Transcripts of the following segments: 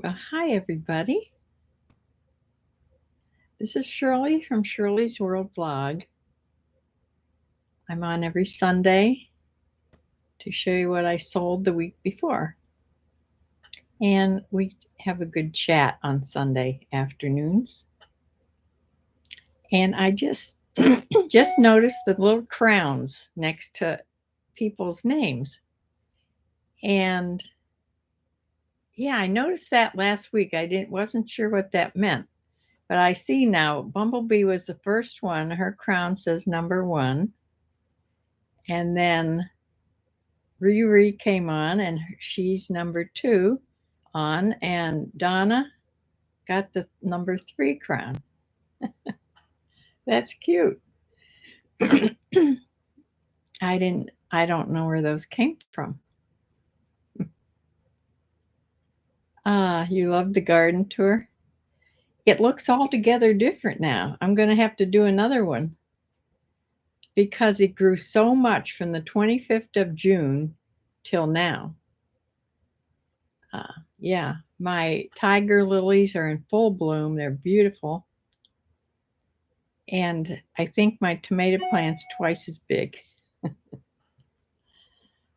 Well, hi, everybody. This is Shirley from Shirley's World Blog. I'm on every Sunday to show you what I sold the week before. And we have a good chat on Sunday afternoons. And I just just noticed the little crowns next to people's names. And yeah, I noticed that last week. I wasn't sure what that meant. But I see now Bumblebee was the first one. Her crown says number 1. And then Riri came on, and she's number 2 on, and Donna got the number 3 crown. That's cute. I don't know where those came from. You love the garden tour? It looks altogether different now. I'm going to have to do another one because it grew so much from the 25th of June till now. Yeah, my tiger lilies are in full bloom. They're beautiful. And I think my tomato plant's twice as big.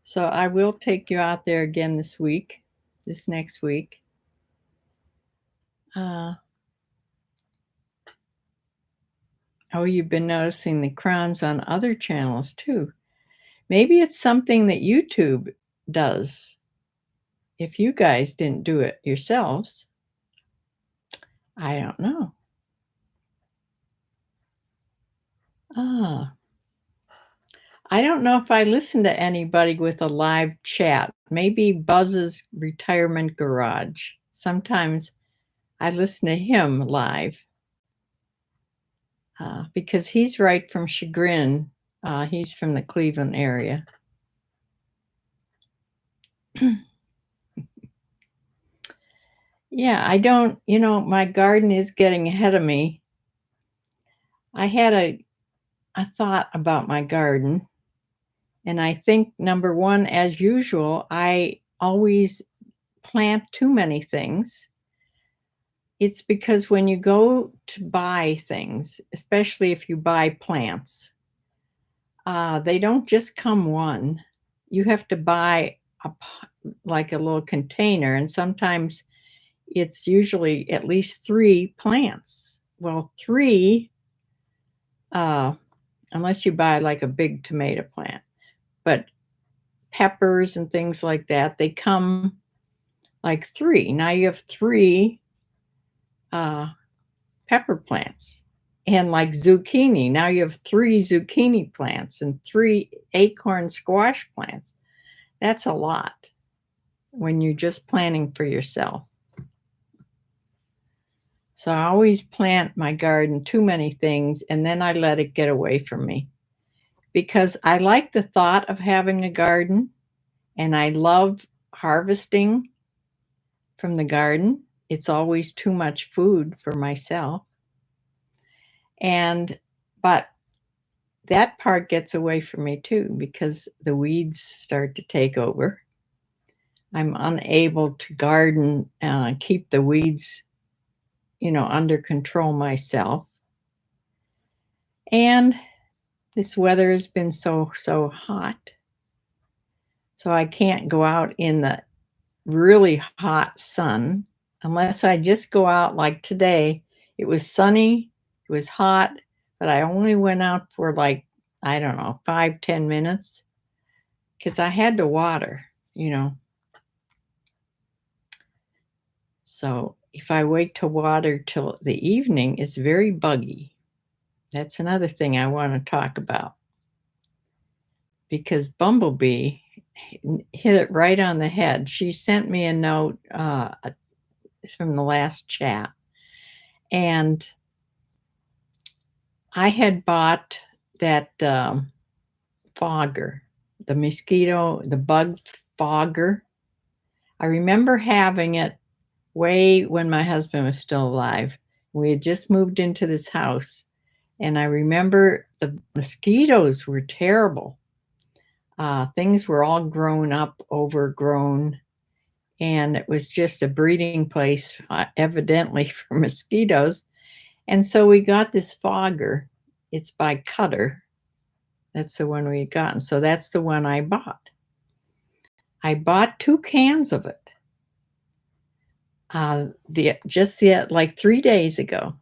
So I will take you out there again this next week. Oh, you've been noticing the crowns on other channels too. Maybe it's something that YouTube does. If you guys didn't do it yourselves, I don't know. I don't know if I listen to anybody with a live chat. Maybe Buzz's Retirement Garage. Sometimes I listen to him live because he's right from Chagrin. He's from the Cleveland area. Yeah, I don't, my garden is getting ahead of me. I had a thought about my garden. And I think, number 1, as usual, I always plant too many things. It's because when you go to buy things, especially if you buy plants, they don't just come one. You have to buy like a little container, and sometimes it's usually at least 3 plants. Well, 3, unless you buy like a big tomato plant. But peppers and things like that, they come like 3. Now you have 3 pepper plants. And like zucchini, now you have 3 zucchini plants and 3 acorn squash plants. That's a lot when you're just planting for yourself. So I always plant my garden too many things, and then I let it get away from me because I like the thought of having a garden, and I love harvesting from the garden. It's always too much food for myself. But that part gets away from me too because the weeds start to take over. I'm unable to garden, keep the weeds, under control myself. And this weather has been so hot. So I can't go out in the really hot sun unless I just go out like today. It was sunny, it was hot, but I only went out for like, I don't know, 5-10 minutes because I had to water, So if I wait to water till the evening, it's very buggy. That's another thing I want to talk about because Bumblebee hit it right on the head. She sent me a note from the last chat, and I had bought that fogger, the bug fogger. I remember having it way when my husband was still alive. We had just moved into this house, and I remember the mosquitoes were terrible. Things were all grown up, overgrown, and it was just a breeding place, evidently for mosquitoes. And so we got this fogger. It's by Cutter. That's the one we had gotten. So that's the one I bought. I bought 2 cans of it. Like 3 days ago.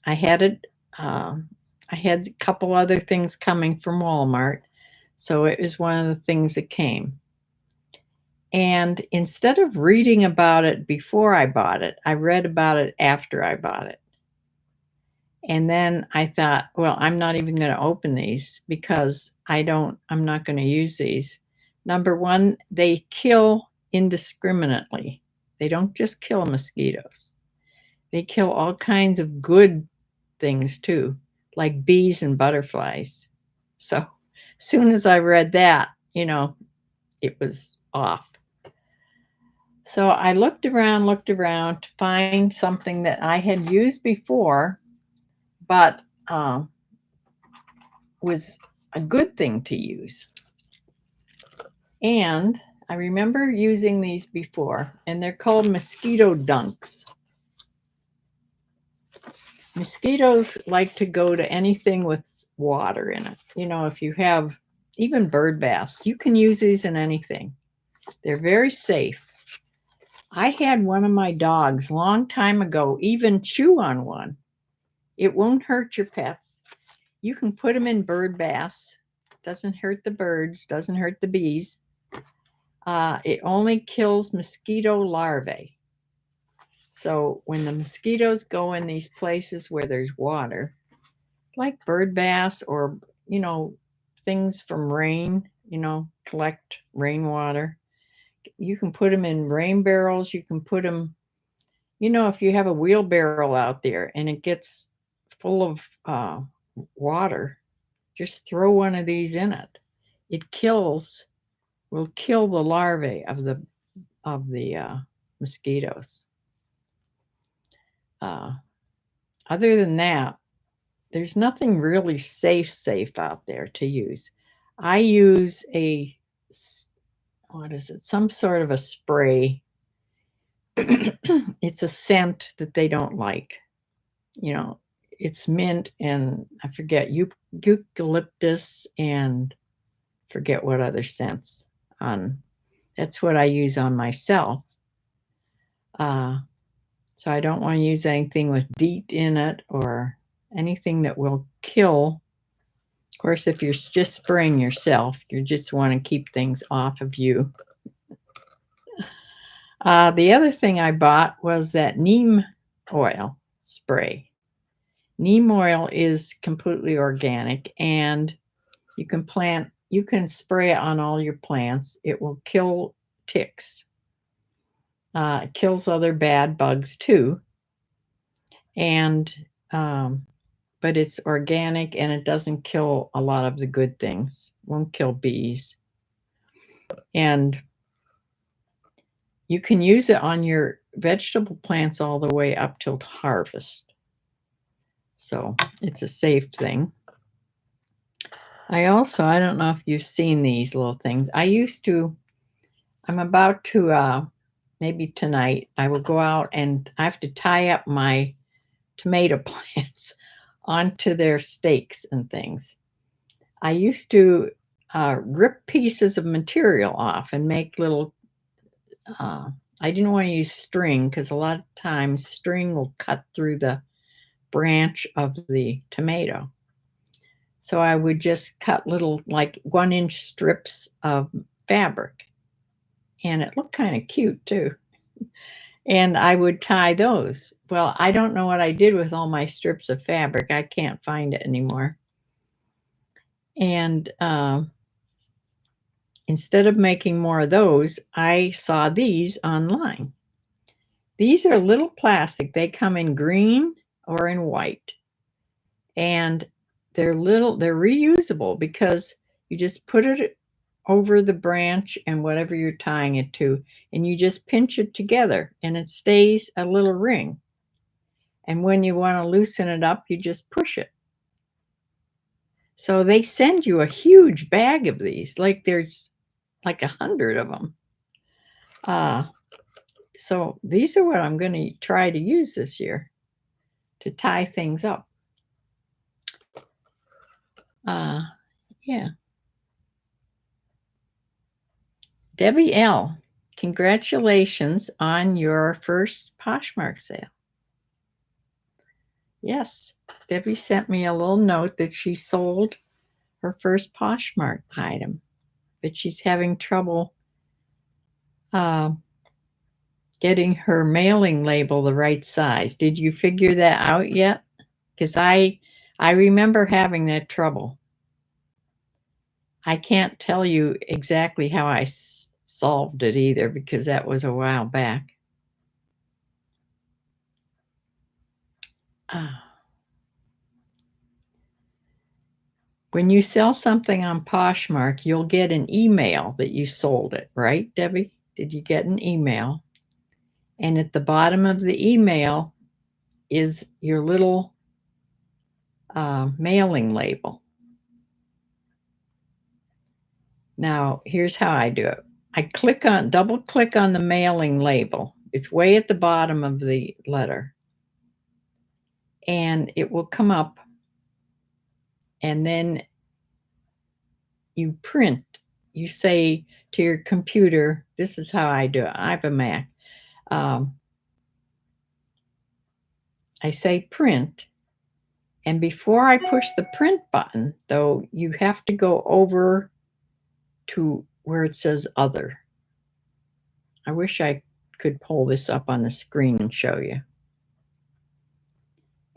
I had it. I had a couple other things coming from Walmart, so it was one of the things that came. And instead of reading about it before I bought it, I read about it after I bought it. And then I thought, well, I'm not even going to open these because I'm not going to use these. Number one, they kill indiscriminately. They don't just kill mosquitoes. They kill all kinds of good things too, like bees and butterflies. So as soon as I read that, it was off. So I looked around to find something that I had used before, but was a good thing to use. And I remember using these before, and they're called mosquito dunks. Mosquitoes like to go to anything with water in it. If you have even bird baths, you can use these in anything. They're very safe. I had one of my dogs long time ago even chew on one. It won't hurt your pets. You can put them in bird baths. Doesn't hurt the birds, doesn't hurt the bees. It only kills mosquito larvae. So when the mosquitoes go in these places where there's water, like bird baths or, things from rain, collect rainwater, you can put them in rain barrels. You can put them, if you have a wheelbarrow out there and it gets full of water, just throw one of these in it. It will kill the larvae of the mosquitoes. Other than that, there's nothing really safe out there to use. I use some sort of a spray. It's a scent that they don't like. It's mint and I forget eucalyptus and forget what other scents. That's what I use on myself. So I don't want to use anything with DEET in it or anything that will kill. Of course, if you're just spraying yourself, you just want to keep things off of you. The other thing I bought was that neem oil spray. Neem oil is completely organic, and you can spray it on all your plants. It will kill ticks. It kills other bad bugs too. And but it's organic and it doesn't kill a lot of the good things. Won't kill bees. And you can use it on your vegetable plants all the way up till harvest. So it's a safe thing. I don't know if you've seen these little things. I'm about to, maybe tonight, I will go out and I have to tie up my tomato plants onto their stakes and things. I used to rip pieces of material off and make little, I didn't want to use string because a lot of times string will cut through the branch of the tomato. So I would just cut little, like 1-inch strips of fabric. And it looked kind of cute too. And I would tie those. Well, I don't know what I did with all my strips of fabric. I can't find it anymore. And instead of making more of those, I saw these online. These are little plastic. They come in green or in white. And they're reusable because you just put it over the branch and whatever you're tying it to, and you just pinch it together and it stays a little ring. And when you want to loosen it up, you just push it. So they send you a huge bag of these, like there's like 100 of them. So these are what I'm going to try to use this year to tie things up. Yeah. Debbie L., congratulations on your first Poshmark sale. Yes, Debbie sent me a little note that she sold her first Poshmark item, but she's having trouble getting her mailing label the right size. Did you figure that out yet? Because I remember having that trouble. I can't tell you exactly how I solved it either, because that was a while back. When you sell something on Poshmark, you'll get an email that you sold it, right, Debbie? Did you get an email? And at the bottom of the email is your little mailing label. Now, here's how I do it. I double click on the mailing label. It's way at the bottom of the letter. And it will come up, and then you print. You say to your computer, this is how I do it. I have a Mac. I say print. And before I push the print button, though, you have to go over to where it says other. I wish I could pull this up on the screen and show you.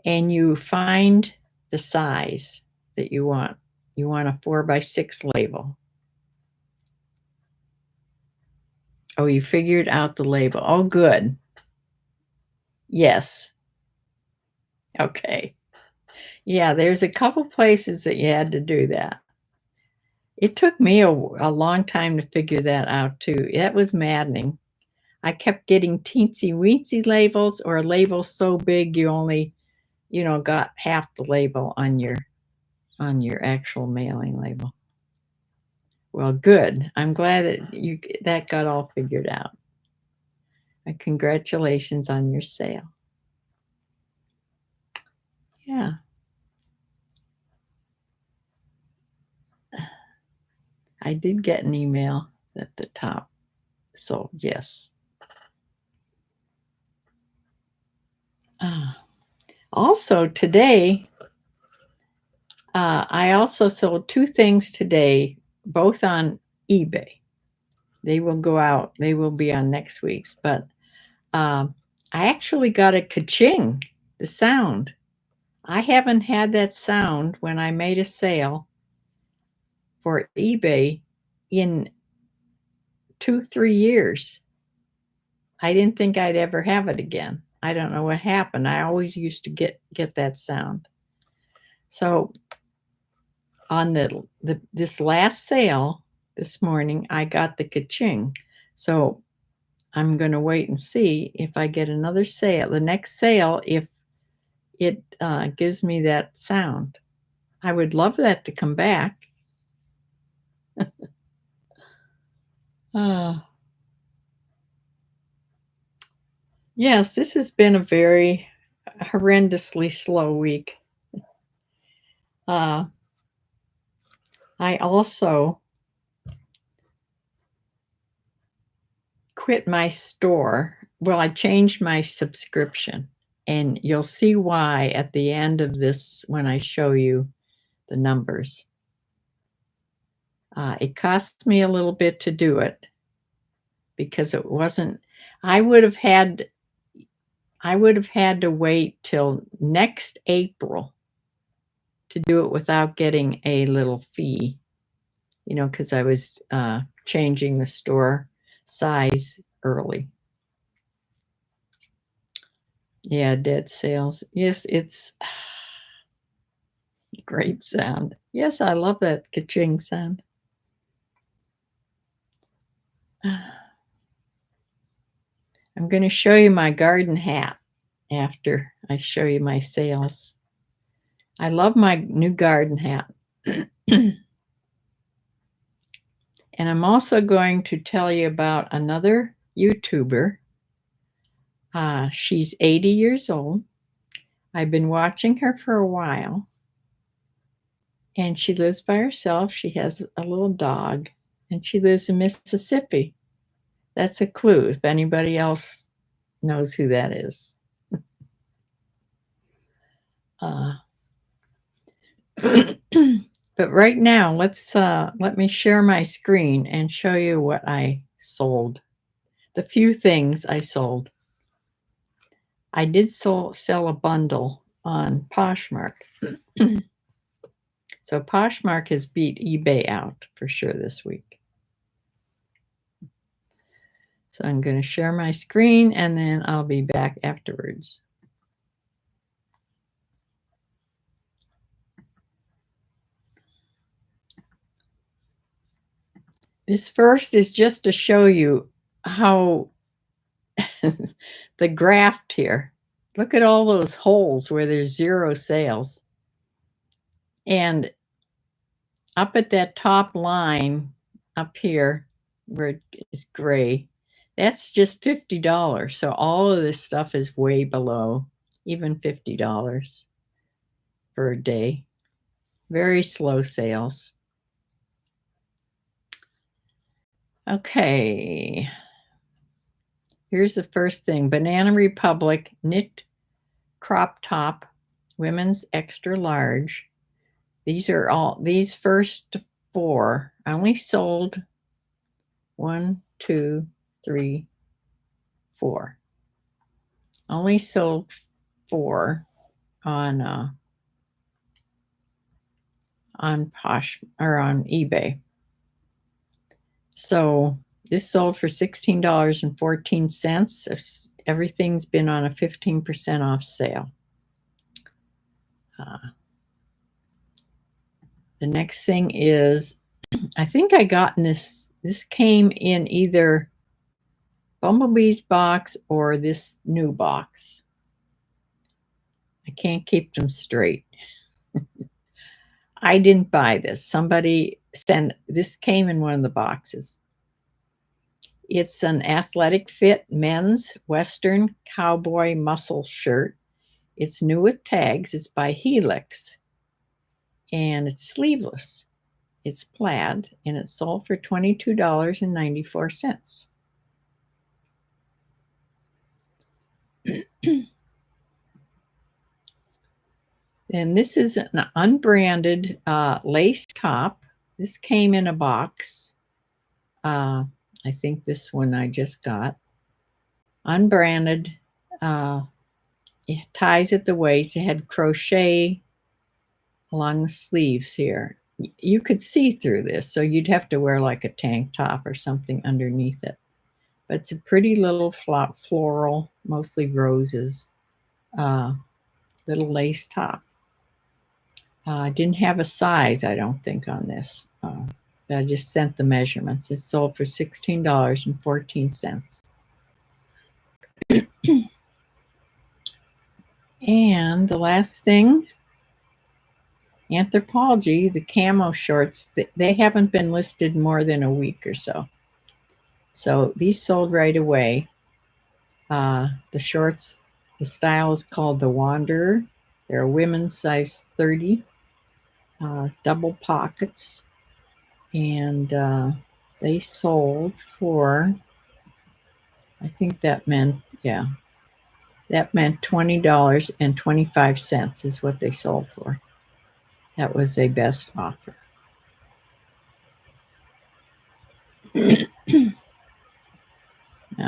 And you find the size that you want. You want a 4x6 label. Oh, you figured out the label. Oh, good. Yes. Okay. Yeah, there's a couple places that you had to do that. It took me a long time to figure that out, too. That was maddening. I kept getting teensy weensy labels, or labels so big you only, got half the label on your actual mailing label. Well, good. I'm glad that got all figured out. And congratulations on your sale. Yeah. I did get an email at the top. So, yes. Also, today, I also sold 2 things today, both on eBay. They will go out. They will be on next week's. But I actually got a ka-ching, the sound. I haven't had that sound when I made a sale for eBay in 2-3 years. I didn't think I'd ever have it again. I don't know what happened. I always used to get that sound. So on this last sale this morning, I got the ka-ching. So I'm going to wait and see if I get another sale. The next sale, if it gives me that sound. I would love that to come back. Yes, this has been a very horrendously slow week. I also quit my store. Well, I changed my subscription, and you'll see why at the end of this when I show you the numbers. It cost me a little bit to do it because it wasn't. I would have had to wait till next April to do it without getting a little fee, because I was changing the store size early. Yeah, dead sales. Yes, it's great sound. Yes, I love that ka-ching sound. I'm going to show you my garden hat after I show you my sales. I love my new garden hat. And I'm also going to tell you about another YouTuber She's 80 years old. I've been watching her for a while. And she lives by herself. She has a little dog. And she lives in Mississippi. That's a clue if anybody else knows who that is. But right now, let me share my screen and show you what I sold. The few things I sold. I did sell a bundle on Poshmark. So Poshmark has beat eBay out for sure this week. So I'm going to share my screen and then I'll be back afterwards. This first is just to show you how the graft here. Look at all those holes where there's 0 sales. And up at that top line up here where it is gray, that's just $50. So all of this stuff is way below even $50 for a day. Very slow sales. Okay. Here's the first thing. Banana Republic knit crop top, women's extra large. These first 4. I only sold 1, 2, 3, 4. Only sold 4 on Posh or on eBay. So this sold for $16.14. Everything's been on a 15% off sale. The next thing is, I think I got this came in either Bumblebee's box or this new box. I can't keep them straight. I didn't buy this. Somebody sent this, came in one of the boxes. It's an athletic fit men's Western cowboy muscle shirt. It's new with tags. It's by Helix. And it's sleeveless. It's plaid, and it sold for $22.94. And this is an unbranded lace top. This came in a box. I think this one I just got. Unbranded. It ties at the waist. It had crochet along the sleeves here. You could see through this, so you'd have to wear like a tank top or something underneath it. But it's a pretty little floral, mostly roses, little lace top. I didn't have a size, I don't think, on this. I just sent the measurements. It sold for $16.14. And the last thing, Anthropologie, the camo shorts, they haven't been listed more than a week or so. So these sold right away. The shorts, the style is called the Wanderer. They're a women's size 30, double pockets. And they sold for, I think that meant, yeah, that meant $20.25 is what they sold for. That was a best offer. Now,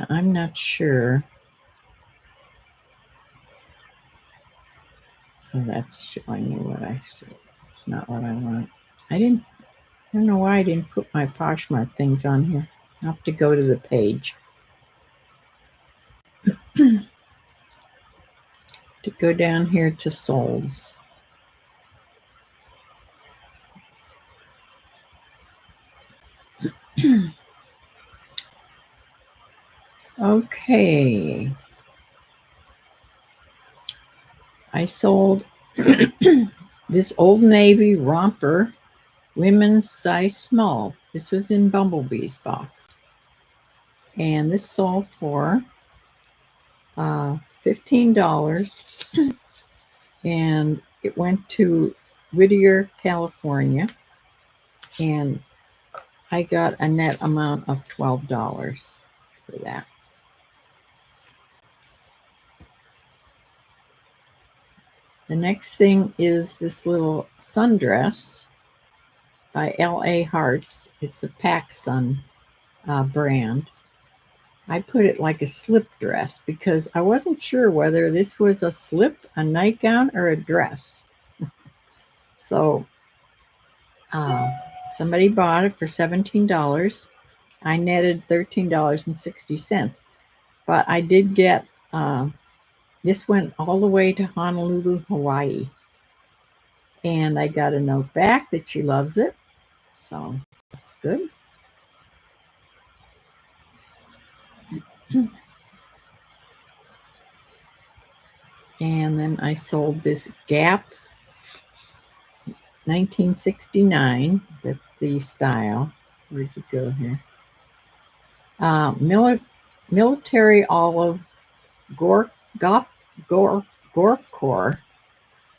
I'm not sure. Oh, that's showing me what I see. It's not what I want. I don't know why I didn't put my Poshmark things on here. I'll have to go to the page. To go down here to solds. Okay. I sold this Old Navy romper, women's size small. This was in Bumblebee's box. And this sold for $15, and it went to Whittier, California, and I got a net amount of $12 for that. The next thing is this little sundress by L.A. Hearts. It's a PacSun brand. I put it like a slip dress because I wasn't sure whether this was a slip, a nightgown, or a dress. So somebody bought it for $17. I netted $13.60. But I did get, this went all the way to Honolulu, Hawaii. And I got a note back that she loves it. So that's good. And then I sold this Gap 1969. That's the style. Where'd you go here? Military olive Gorkor.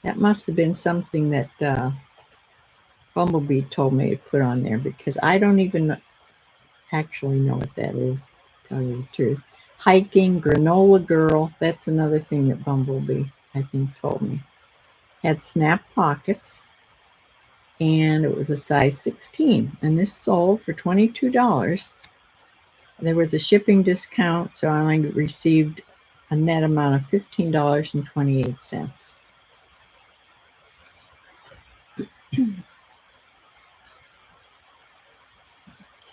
That must have been something that Bumblebee told me to put on there because I don't even actually know what that is, to tell you the truth. Hiking, granola girl. That's another thing that Bumblebee, I think, told me. Had snap pockets, and it was a size 16. And this sold for $22. There was a shipping discount, so I only received a net amount of $15.28.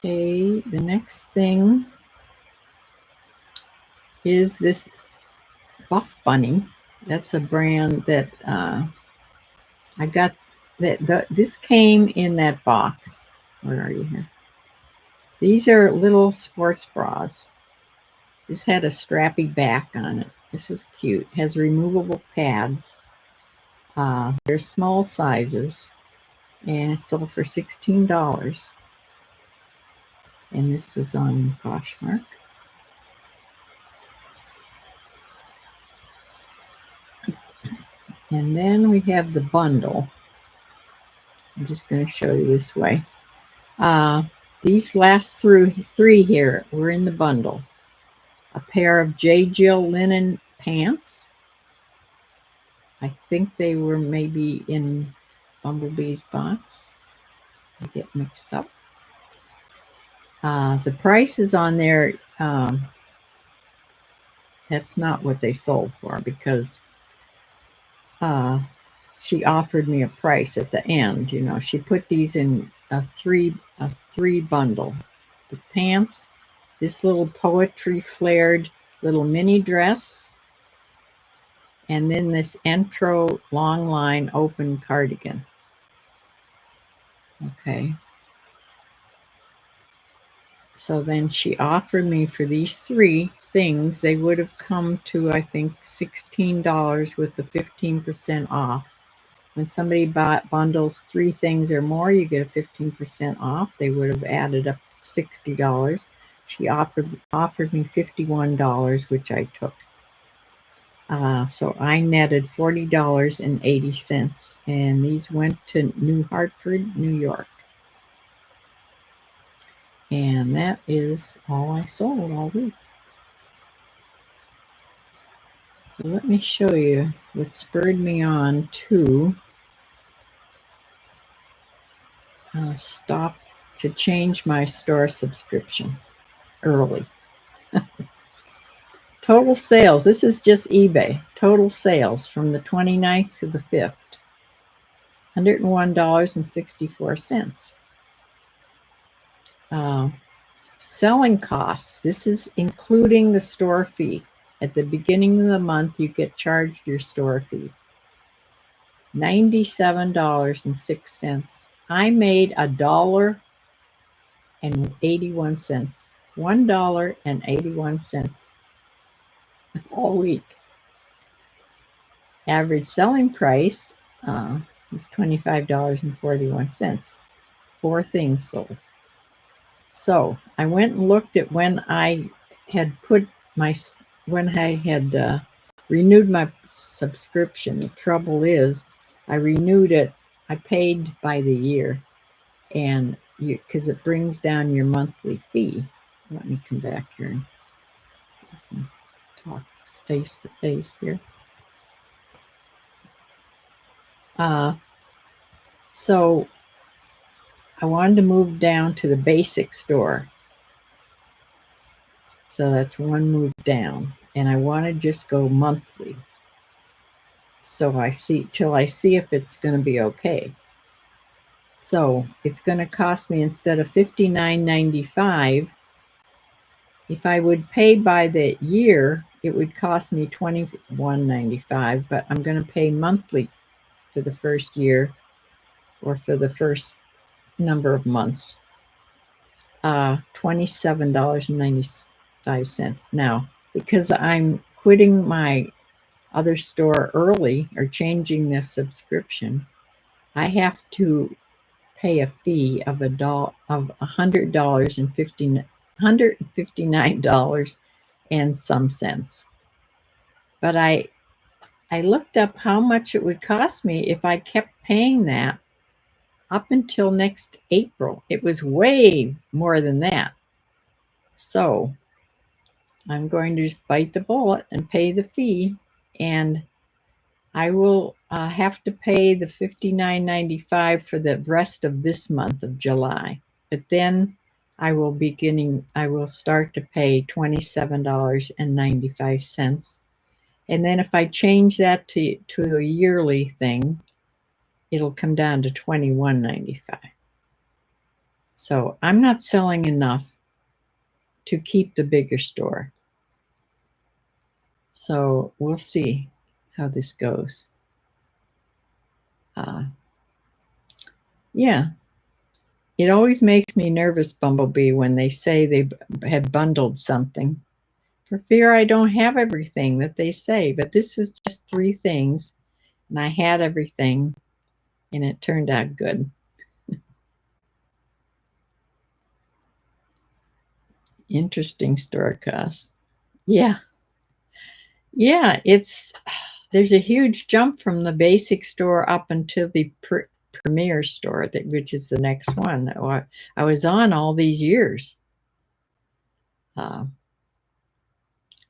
Okay, the next thing is this Buff Bunny. That's a brand that I got. This came in that box. Where are you here? These are little sports bras. This had a strappy back on it. This was cute. It has removable pads. They're small sizes, and it sold for $16. And this was on Poshmark. And then we have the bundle. I'm just going to show you this way. These last three here were in the bundle. A pair of J. Jill linen pants. I think they were maybe in Bumblebee's box. I get mixed up. The price is on there. That's not what they sold for because she offered me a price at the end. You know, she put these in a three bundle. The pants, this little poetry flared little mini dress, and then this intro long line open cardigan. Okay. So then she offered me for these three things, they would have come to, I think, $16 with the 15% off. When somebody bundles three things or more, you get a 15% off. They would have added up to $60. She offered me $51, which I took. So I netted $40.80, and these went to New Hartford, New York. And that is all I sold all week. So let me show you what spurred me on to change my store subscription early. Total sales. This is just eBay. Total sales from the 29th to the 5th. $101.64. Selling costs. This is including the store fee. At the beginning of the month, you get charged your store fee. $97.06. I made $1.81. $1.81 all week. Average selling price is $25.41. 4 things sold. So I went and looked at when I had put my when I had renewed my subscription, the trouble is, I renewed it. I paid by the year, and because it brings down your monthly fee. Let me come back here and talk face to face here. So I wanted to move down to the basic store. So that's one move down. And I want to just go monthly. So I see till I see if it's going to be okay. So it's going to cost me, instead of $59.95, if I would pay by the year, it would cost me $21.95, but I'm going to pay monthly for the first year, or for the first number of months. $27.95. Now, because I'm quitting my other store early, or changing this subscription, I have to pay a fee of $159 and some cents. But I looked up how much it would cost me if I kept paying that up until next April. It was way more than that. So I'm going to just bite the bullet and pay the fee, and I will have to pay the $59.95 for the rest of this month of July. But then I will start to pay $27.95. And then if I change that to a yearly thing, it'll come down to $21.95. So I'm not selling enough to keep the bigger store. So we'll see how this goes. Yeah, it always makes me nervous, Bumblebee, when they say they had bundled something, for fear I don't have everything that they say. But this was just 3 things, and I had everything, and it turned out good. Interesting store costs. Yeah. Yeah, there's a huge jump from the basic store up until the premier store, which is the next one that I was on all these years. But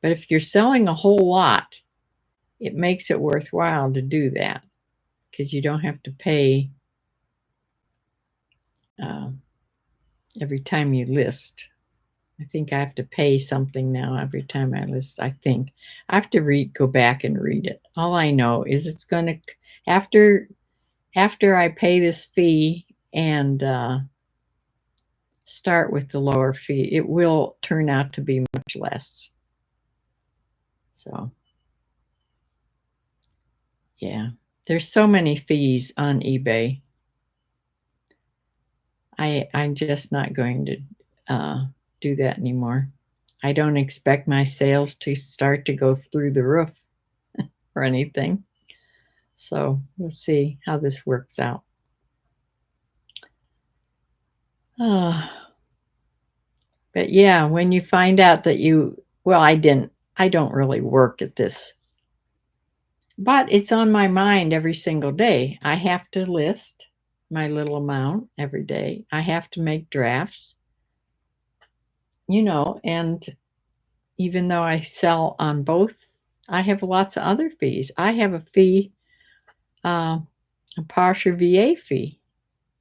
if you're selling a whole lot, it makes it worthwhile to do that, because you don't have to pay every time you list. I think I have to pay something now every time I list. I think I have to go back and read it. All I know is it's going to, after I pay this fee and start with the lower fee, it will turn out to be much less. So, yeah, there's so many fees on eBay. I'm just not going to do that anymore. I don't expect my sales to start to go through the roof or anything. So we'll see how this works out. But yeah, when you find out that I don't really work at this, but it's on my mind every single day. I have to list my little amount every day. I have to make drafts, and even though I sell on both, I have lots of other fees. I have a fee, a Poshmark VA fee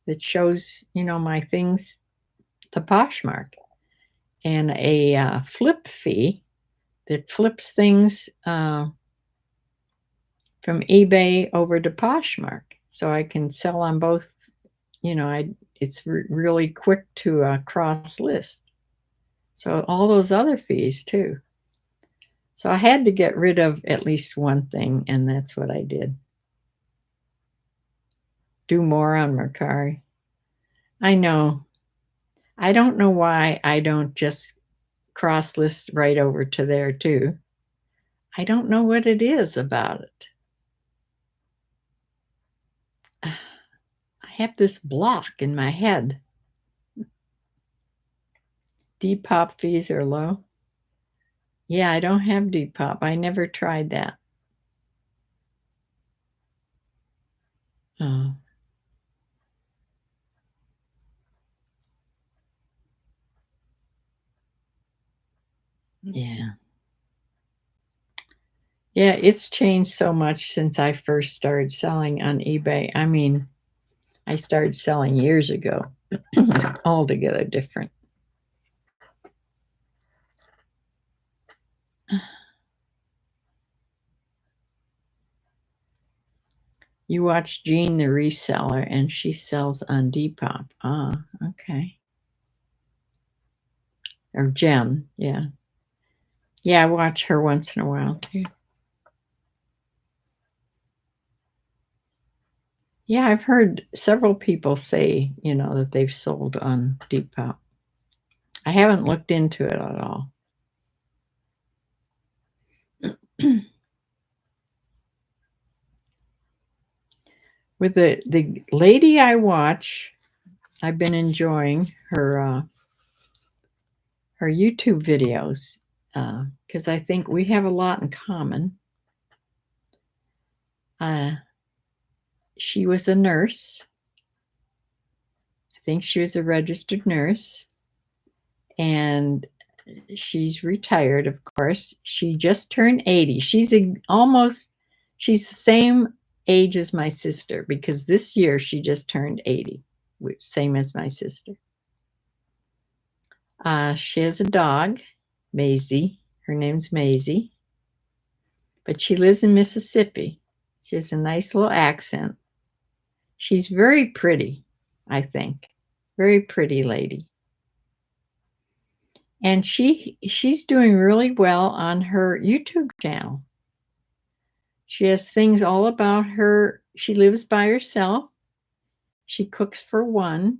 that shows, my things to Poshmark, and a flip fee that flips things from eBay over to Poshmark, so I can sell on both. It's really quick to cross list. So all those other fees too. So I had to get rid of at least one thing, and that's what I did. Do more on Mercari. I know. I don't know why I don't just cross list right over to there too. I don't know what it is about it. I have this block in my head. Depop fees are low. Yeah, I don't have Depop. I never tried that. Oh. Yeah. Yeah, it's changed so much since I first started selling on eBay. I mean, I started selling years ago. Altogether different. You watch Jean the reseller and she sells on Depop. Ah, okay. Or Jem, yeah. Yeah, I watch her once in a while too. Yeah, I've heard several people say, that they've sold on Depop. I haven't looked into it at all. With the lady I watch, I've been enjoying her YouTube videos because I think we have a lot in common. She was a nurse. I think she was a registered nurse, and she's retired, of course. She just turned 80. She's the same age as my sister because this year she just turned 80, same as my sister. She has a dog, Maisie. Her name's Maisie, but she lives in Mississippi. She has a nice little accent. She's very pretty, I think. Very pretty lady. And she's doing really well on her YouTube channel. She has things all about her. She lives by herself. She cooks for one.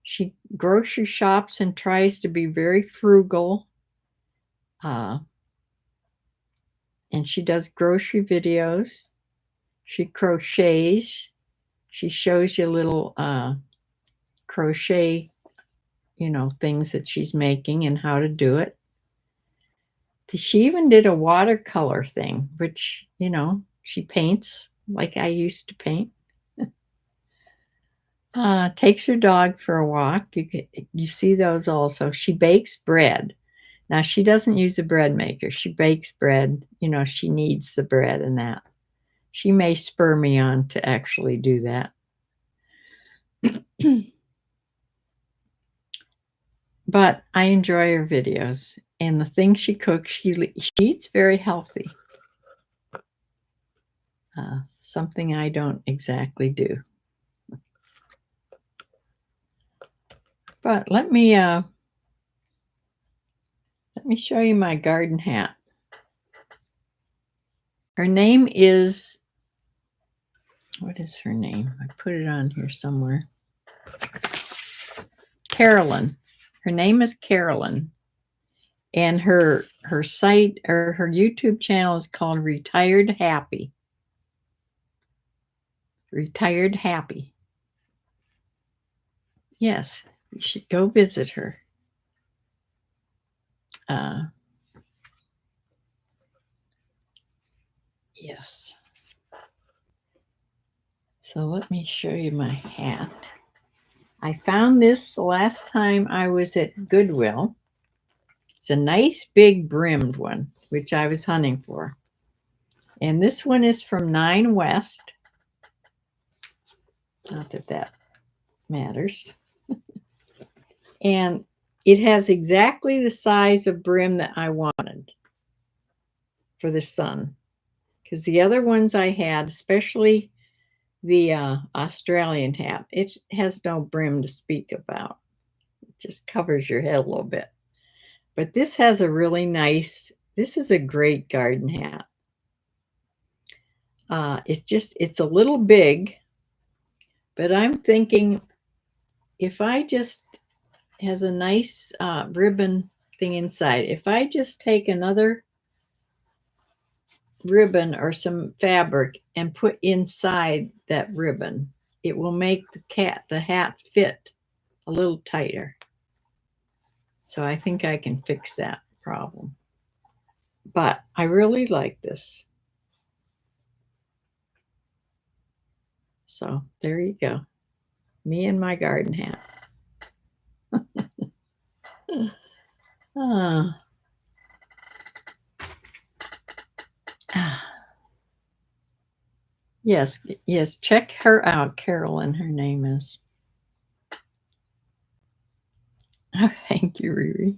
She grocery shops and tries to be very frugal. And she does grocery videos. She crochets. She shows you little crochet, things that she's making and how to do it. She even did a watercolor thing, which, she paints like I used to paint. Takes her dog for a walk. You see those also. She bakes bread. Now she doesn't use a bread maker. She bakes bread. She needs the bread and that. She may spur me on to actually do that. But I enjoy her videos. And the things she cooks, she eats very healthy. Something I don't exactly do. But let me show you my garden hat. Her name is, what is her name? I put it on here somewhere. Carolyn. Her name is Carolyn. And her site or her YouTube channel is called Retired Happy. Retired Happy. Yes, you should go visit her. Yes. So let me show you my hat. I found this the last time I was at Goodwill. It's a nice big brimmed one, which I was hunting for. And this one is from 9 West. Not that that matters. And it has exactly the size of brim that I wanted for the sun. Because the other ones I had, especially the Australian hat, it has no brim to speak about. It just covers your head a little bit. But this has a really nice, this is a great garden hat. It's a little big, but I'm thinking if I just, has a nice ribbon thing inside. If I just take another ribbon or some fabric and put inside that ribbon, it will make the hat fit a little tighter. So I think I can fix that problem. But I really like this. So there you go. Me and my garden hat. Ah. Yes, yes. Check her out. Carolyn, her name is. Oh, thank you, Riri.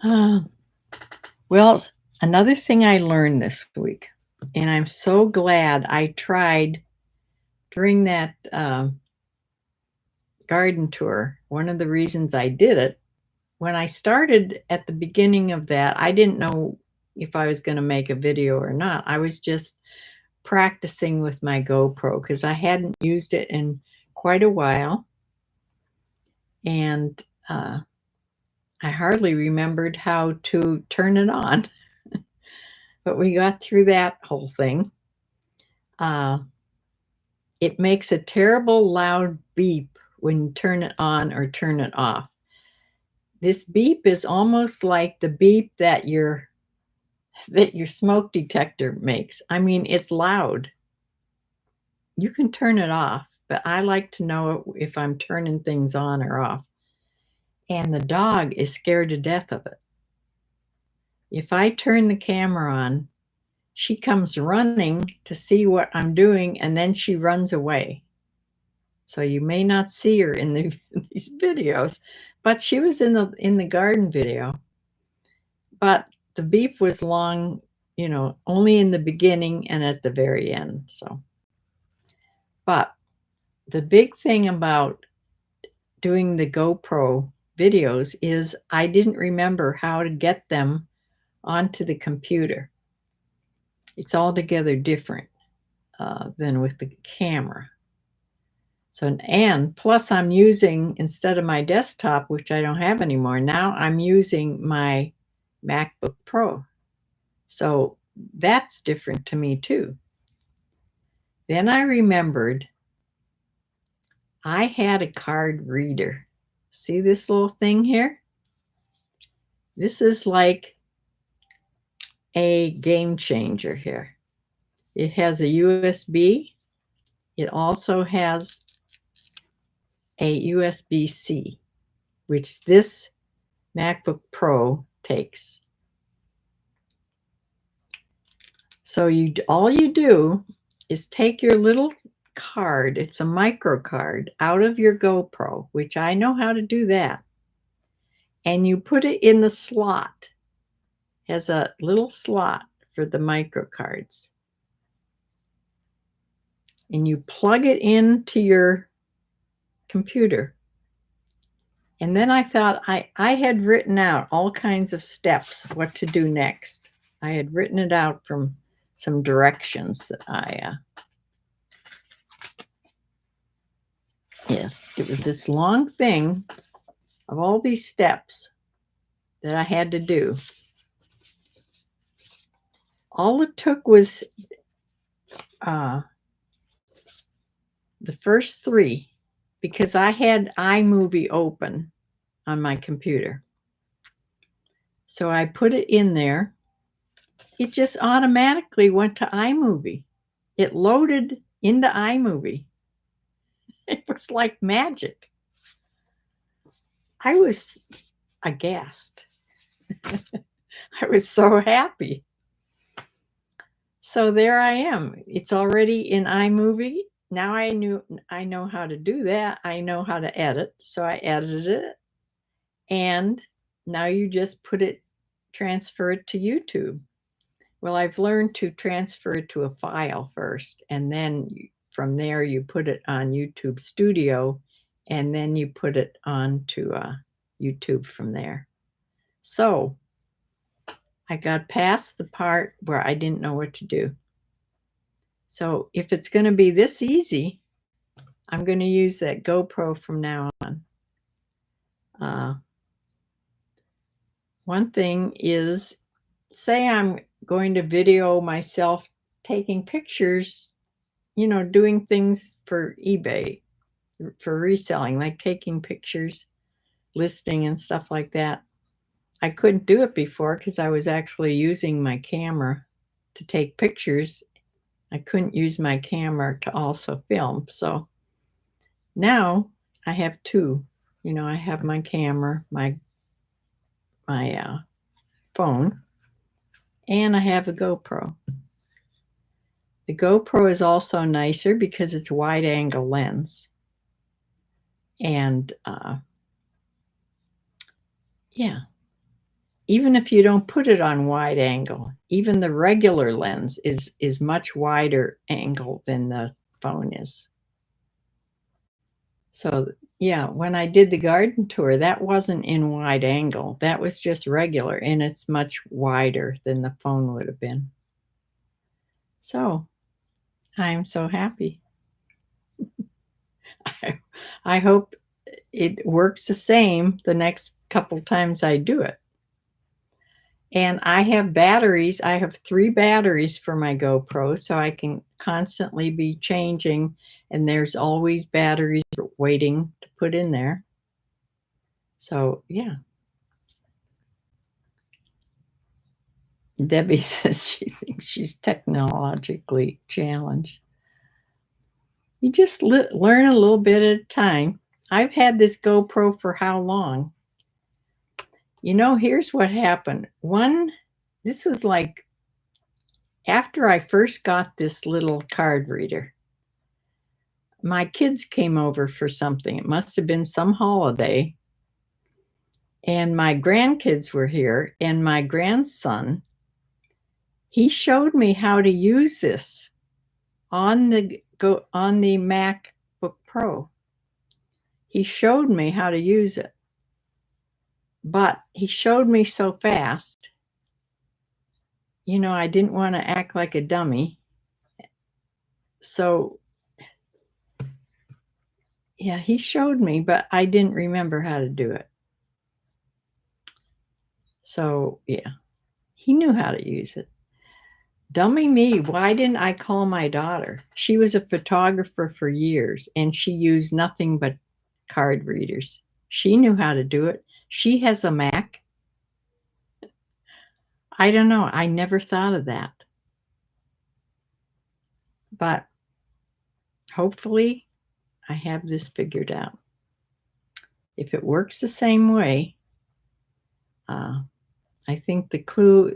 Uh, well, another thing I learned this week, and I'm so glad I tried during that garden tour. One of the reasons I did it, when I started at the beginning of that, I didn't know if I was going to make a video or not. I was just practicing with my GoPro because I hadn't used it in quite a while. And I hardly remembered how to turn it on. But we got through that whole thing. It makes a terrible loud beep when you turn it on or turn it off. This beep is almost like the beep that your smoke detector makes. I mean, it's loud. You can turn it off, but I like to know if I'm turning things on or off. And the dog is scared to death of it. If I turn the camera on, she comes running to see what I'm doing, and then she runs away. So you may not see her in these videos, but she was in the garden video. But the beep was long, only in the beginning and at the very end. So, but the big thing about doing the GoPro videos is I didn't remember how to get them onto the computer. It's altogether different than with the camera. So, and plus I'm using, instead of my desktop, which I don't have anymore, now I'm using my MacBook Pro. So that's different to me too. Then I remembered I had a card reader. See this little thing here? This is like a game changer here. It has a USB. It also has a USB-C, which this MacBook Pro takes. So all you do is take your little card, it's a micro card, out of your GoPro, which I know how to do that, and you put it in the slot. It has a little slot for the micro cards. And you plug it into your computer. And then I thought I had written out all kinds of steps, what to do next. I had written it out from some directions that yes, it was this long thing of all these steps that I had to do. All it took was the first three, because I had iMovie open on my computer. So I put it in there. It just automatically went to iMovie. It loaded into iMovie. It was like magic. I was aghast. I was so happy. So there I am. It's already in iMovie. Now I know how to do that. I know how to edit. So I edited it. And now you just transfer it to YouTube. Well, I've learned to transfer it to a file first, and then from there you put it on YouTube Studio, and then you put it onto YouTube from there. So I got past the part where I didn't know what to do. So if it's going to be this easy, I'm going to use that GoPro from now on. One thing is, say I'm going to video myself taking pictures, doing things for eBay, for reselling, like taking pictures, listing and stuff like that. I couldn't do it before because I was actually using my camera to take pictures. I couldn't use my camera to also film. So now I have two. I have my camera, my phone, and I have a GoPro. The GoPro is also nicer because it's a wide angle lens. And yeah, even if you don't put it on wide angle, even the regular lens is much wider angle than the phone is. So yeah, when I did the garden tour, that wasn't in wide angle. That was just regular, and it's much wider than the phone would have been. So I'm so happy. I hope it works the same the next couple times I do it. And I have batteries. I have 3 batteries for my GoPro, so I can constantly be changing, and there's always batteries waiting to put in there. So, yeah. Debbie says she thinks she's technologically challenged. You just learn a little bit at a time. I've had this GoPro for how long? Here's what happened. This was like after I first got this little card reader. My kids came over for something. It must have been some holiday. And my grandkids were here, and my grandson, he showed me how to use this on the MacBook Pro. He showed me how to use it. But he showed me so fast, I didn't want to act like a dummy. So, yeah, he showed me, but I didn't remember how to do it. So, yeah, he knew how to use it. Dummy me, why didn't I call my daughter? She was a photographer for years, and she used nothing but card readers. She knew how to do it. She has a Mac. I don't know. I never thought of that. But hopefully I have this figured out. If it works the same way, I think the clue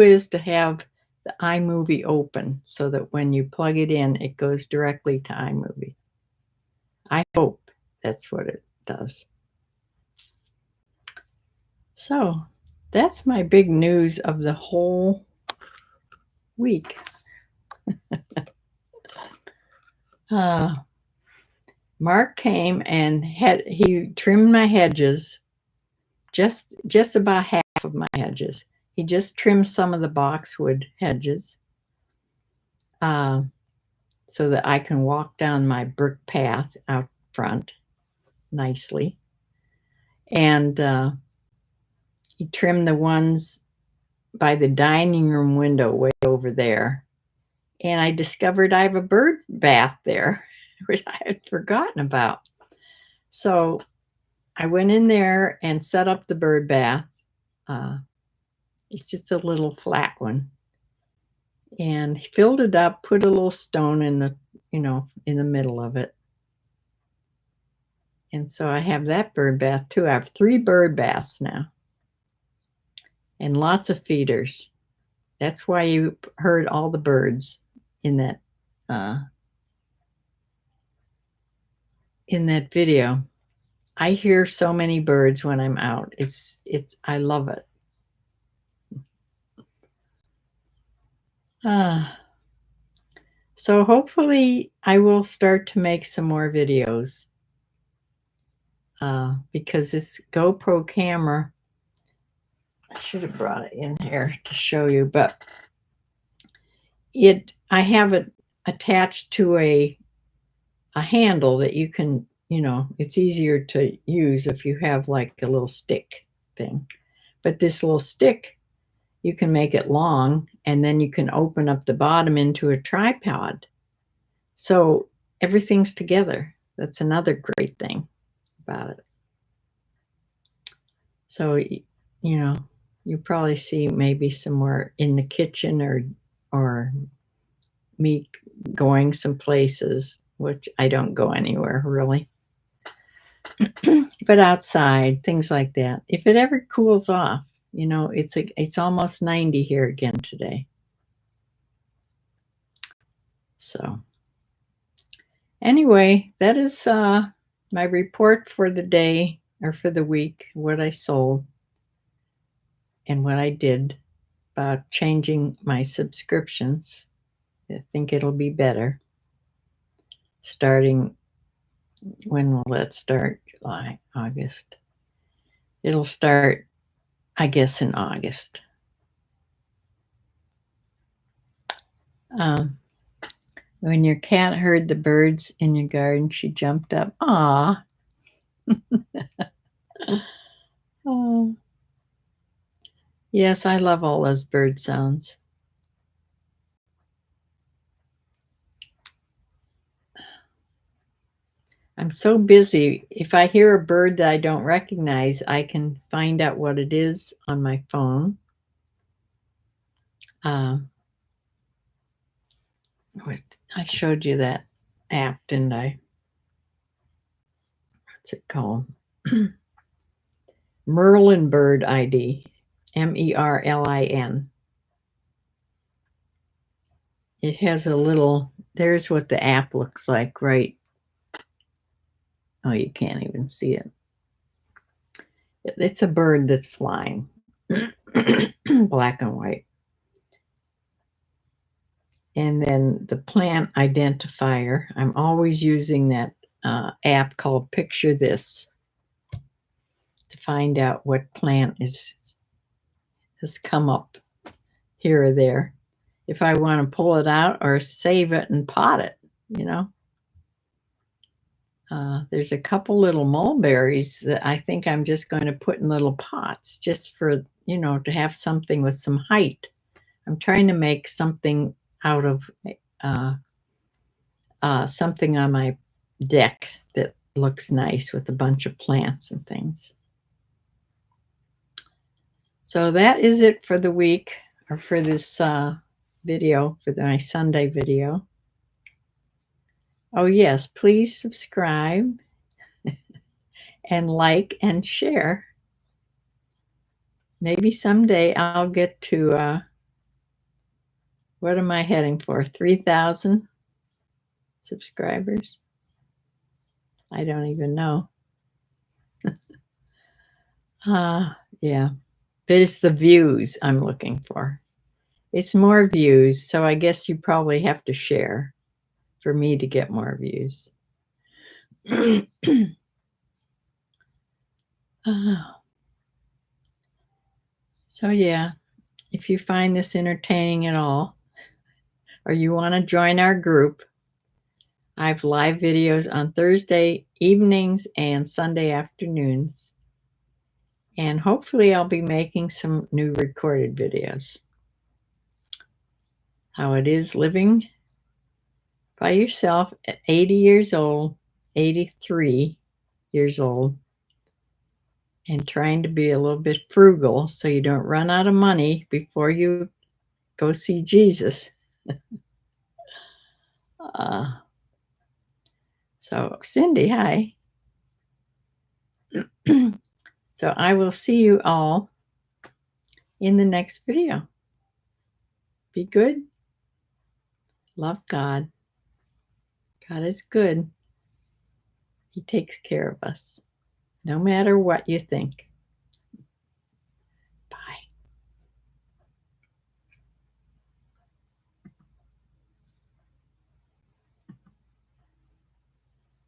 is to have the iMovie open so that when you plug it in, it goes directly to iMovie. I hope that's what it does. So that's my big news of the whole week. Mark came and he trimmed my hedges, just about half of my hedges. He just trimmed some of the boxwood hedges so that I can walk down my brick path out front nicely. And he trimmed the ones by the dining room window way over there. And I discovered I have a bird bath there, which I had forgotten about. So I went in there and set up the bird bath. It's just a little flat one. And filled it up, put a little stone in the middle of it. And so I have that bird bath too. I have 3 bird baths now. And lots of feeders. That's why you heard all the birds in that video. I hear so many birds when I'm out. I love it. So hopefully I will start to make some more videos because this GoPro camera, I should have brought it in here to show you, but I have it attached to a handle that you can, it's easier to use if you have like a little stick thing. But this little stick, you can make it long, and then you can open up the bottom into a tripod. So everything's together. That's another great thing about it. So, you probably see maybe somewhere in the kitchen or me going some places, which I don't go anywhere really. But outside, things like that. If it ever cools off, it's almost 90 here again today. So anyway, that is my report for the day or for the week, what I sold and what I did about changing my subscriptions. I think it'll be better starting. When will it start? July, August. It'll start, I guess, in August. When your cat heard the birds in your garden, she jumped up. Aw. Oh. Yes, I love all those bird sounds. I'm so busy. If I hear a bird that I don't recognize, I can find out what it is on my phone. I showed you that app, didn't I? What's it called? Merlin Bird ID. Merlin. It has a little, there's what the app looks like, right? Oh, you can't even see it. It's a bird that's flying, black and white. And then the plant identifier, I'm always using that app called Picture This to find out what plant has come up here or there. If I want to pull it out or save it and pot it, There's a couple little mulberries that I think I'm just going to put in little pots just for, to have something with some height. I'm trying to make something out of something on my deck that looks nice with a bunch of plants and things. So that is it for the week, or for this video, for my Sunday video. Oh yes, please subscribe and like and share. Maybe someday I'll get to, what am I heading for? 3,000 subscribers? I don't even know. Yeah, but it's the views I'm looking for. It's more views, so I guess you probably have to share for me to get more views. So yeah, if you find this entertaining at all, or you want to join our group, I have live videos on Thursday evenings and Sunday afternoons. And hopefully I'll be making some new recorded videos. How it is living by yourself at 80 years old, 83 years old, and trying to be a little bit frugal so you don't run out of money before you go see Jesus. So Cindy, hi. So I will see you all in the next video. Be good. Love God. God is good. He takes care of us, no matter what you think.